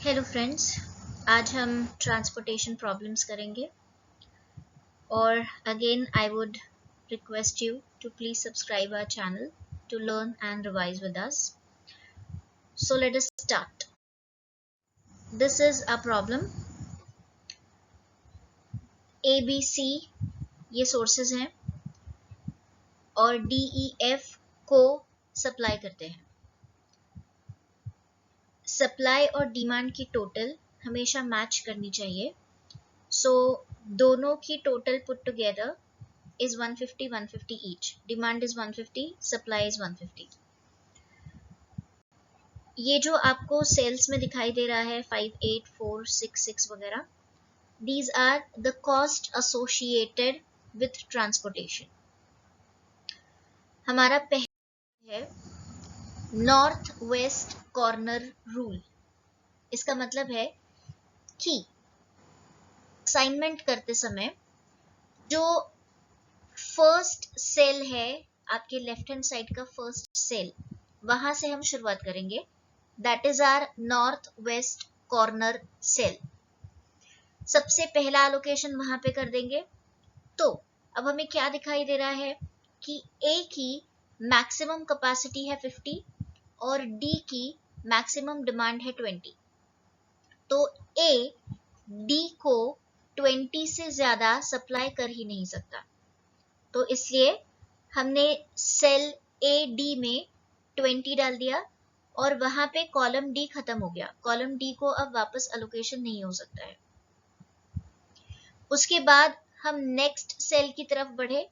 Hello friends, आज हम transportation problems करेंगे और again I would request you to please subscribe our channel to learn and revise with us. So let us start. This is a problem. A, B, C ये sources हैं और D, E, F को supply करते हैं. Supply और demand की total हमेशा match करनी चाहिए. सो दोनों की total put together is 150 each. Demand is 150, supply is 150. ये जो आपको सेल्स में दिखाई दे रहा है 58466 वगैरह, these are the cost associated with transportation. हमारा पहला है नॉर्थ वेस्ट कॉर्नर रूल. इसका मतलब है कि असाइनमेंट करते समय जो फर्स्ट सेल है आपके लेफ्ट हैंड साइड का फर्स्ट सेल, वहां से हम शुरुआत करेंगे. That is our north west corner cell. सबसे पहला एलोकेशन वहां पे कर देंगे. तो अब हमें क्या दिखाई दे रहा है कि ए की मैक्सिमम कैपेसिटी है 50 और डी की मैक्सिमम डिमांड है 20. तो ए डी को 20 से ज्यादा सप्लाई कर ही नहीं सकता. तो इसलिए हमने सेल ए डी में 20 डाल दिया और वहां पे कॉलम डी खत्म हो गया. कॉलम डी को अब वापस एलोकेशन नहीं हो सकता है. उसके बाद हम नेक्स्ट सेल की तरफ बढ़े.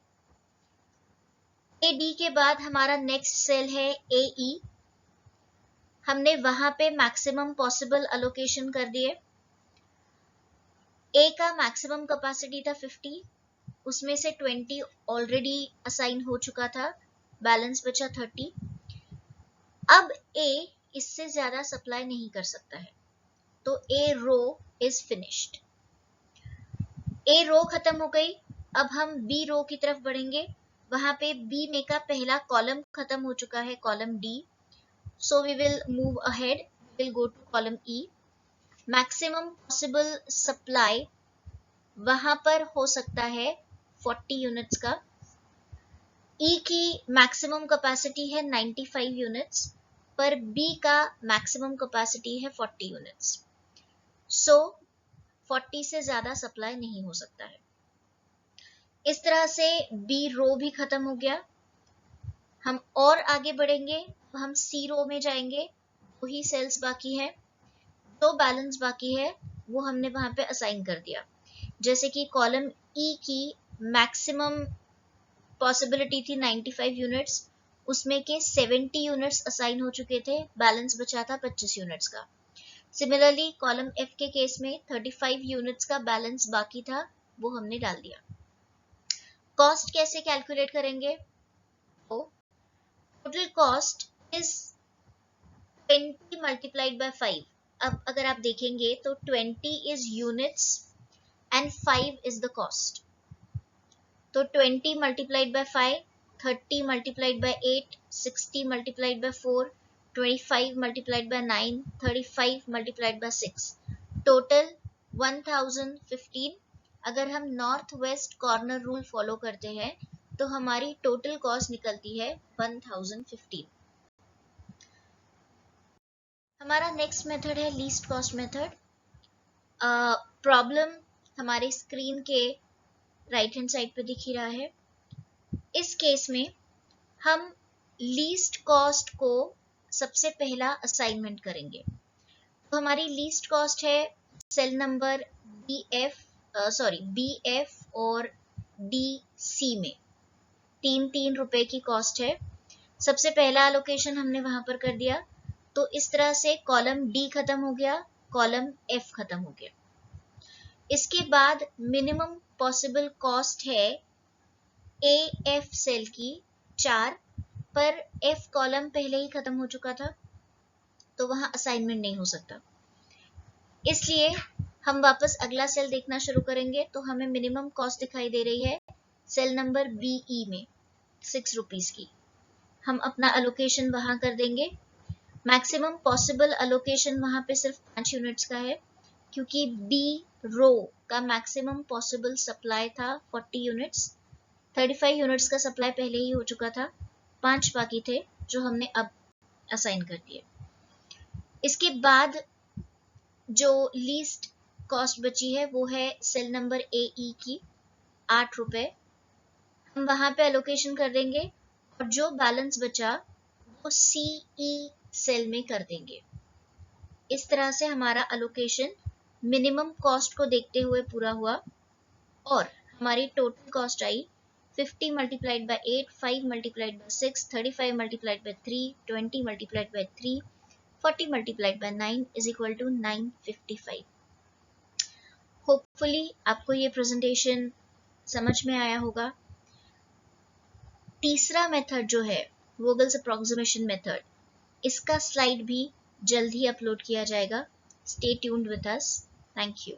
ए डी के बाद हमारा नेक्स्ट सेल है ए ई. हमने वहां पे मैक्सिमम पॉसिबल एलोकेशन कर दिए. ए का मैक्सिमम कैपेसिटी था 50, उसमें से 20 ऑलरेडी असाइन हो चुका था, बैलेंस बचा 30. अब ए इससे ज्यादा सप्लाई नहीं कर सकता है, तो ए रो इज फिनिश्ड. ए रो खत्म हो गई. अब हम बी रो की तरफ बढ़ेंगे. वहां पे बी में का पहला कॉलम खत्म हो चुका है, column D. So we will move ahead, will go to column E. Maximum possible supply वहां पर हो सकता है 40 यूनिट्स का. ई की मैक्सिमम कैपेसिटी है 95 यूनिट्स, पर बी का मैक्सिमम कैपेसिटी है 40 यूनिट्स. सो 40 से ज्यादा सप्लाई नहीं हो सकता है. इस तरह से बी रो भी खत्म हो गया. हम और आगे बढ़ेंगे तो हम सी रो में जाएंगे. वही सेल्स बाकी है, जो बैलेंस बाकी है वो हमने वहां पे असाइन कर दिया. जैसे कि कॉलम ई की मैक्सिमम पॉसिबिलिटी थी 95 यूनिट्स, उसमें के 70 यूनिट्स असाइन हो चुके थे, बैलेंस बचा था 25 यूनिट्स का. सिमिलरली कॉलम एफ के केस में 35 यूनिट्स का बैलेंस बाकी था, वो हमने डाल दिया. कॉस्ट कैसे कैलकुलेट करेंगे? तो total cost is 20 multiplied bye 5. अब अगर आप देखेंगे तो 20 is units and 5 is the cost. तो 20 multiplied by 5, 30 multiplied by 8, 60 multiplied by 4, 25 multiplied by 9, 35 multiplied by 6. Total 1015. अगर हम north west corner rule follow करते हैं तो हमारी टोटल कॉस्ट निकलती है 1015. हमारा नेक्स्ट मेथड है लीस्ट कॉस्ट मेथड. प्रॉब्लम हमारे स्क्रीन के राइट हैंड साइड पे दिख ही रहा है. इस केस में हम लीस्ट कॉस्ट को सबसे पहला असाइनमेंट करेंगे. तो हमारी लीस्ट कॉस्ट है सेल नंबर बी एफ और डी सी में 3 रुपए की कॉस्ट है. सबसे पहला एलोकेशन हमने वहां पर कर दिया. तो इस तरह से कॉलम डी खत्म हो गया, कॉलम एफ खत्म हो गया. इसके बाद मिनिमम पॉसिबल कॉस्ट है ए एफ सेल की 4, पर एफ कॉलम पहले ही खत्म हो चुका था, तो वहां असाइनमेंट नहीं हो सकता. इसलिए हम वापस अगला सेल देखना शुरू करेंगे. तो हमें मिनिमम कॉस्ट दिखाई दे रही है सेल नंबर बीई में 6 रुपीज की. हम अपना एलोकेशन वहां कर देंगे. मैक्सिमम पॉसिबल अलोकेशन वहां पे सिर्फ 5 यूनिट्स का है, क्योंकि बी रो का मैक्सिमम पॉसिबल सप्लाई था 40 यूनिट्स। 35 यूनिट्स का सप्लाई पहले ही हो चुका था, 5 बाकी थे जो हमने अब असाइन कर दिए। इसके बाद जो लीस्ट कॉस्ट बची है वो है सेल नंबर AE की 8 रुपए, हम वहां पे एलोकेशन कर देंगे और जो बैलेंस बचा वो CE सेल में कर देंगे। इस तरह से हमारा एलोकेशन मिनिमम कॉस्ट को देखते हुए पूरा हुआ और हमारी टोटल कॉस्ट आई 50 multiplied by 8, 5 multiplied by 6, 35 multiplied by 3, 20 multiplied by 3, 40 multiplied by 9 is equal to 955। Hopefully आपको ये प्रेजेंटेशन समझ में आया होगा। तीसरा मेथड जो है वोगल्स अप्रोक्सीमेशन मेथड, इसका स्लाइड भी जल्द ही अपलोड किया जाएगा। Stay tuned with us. Thank you.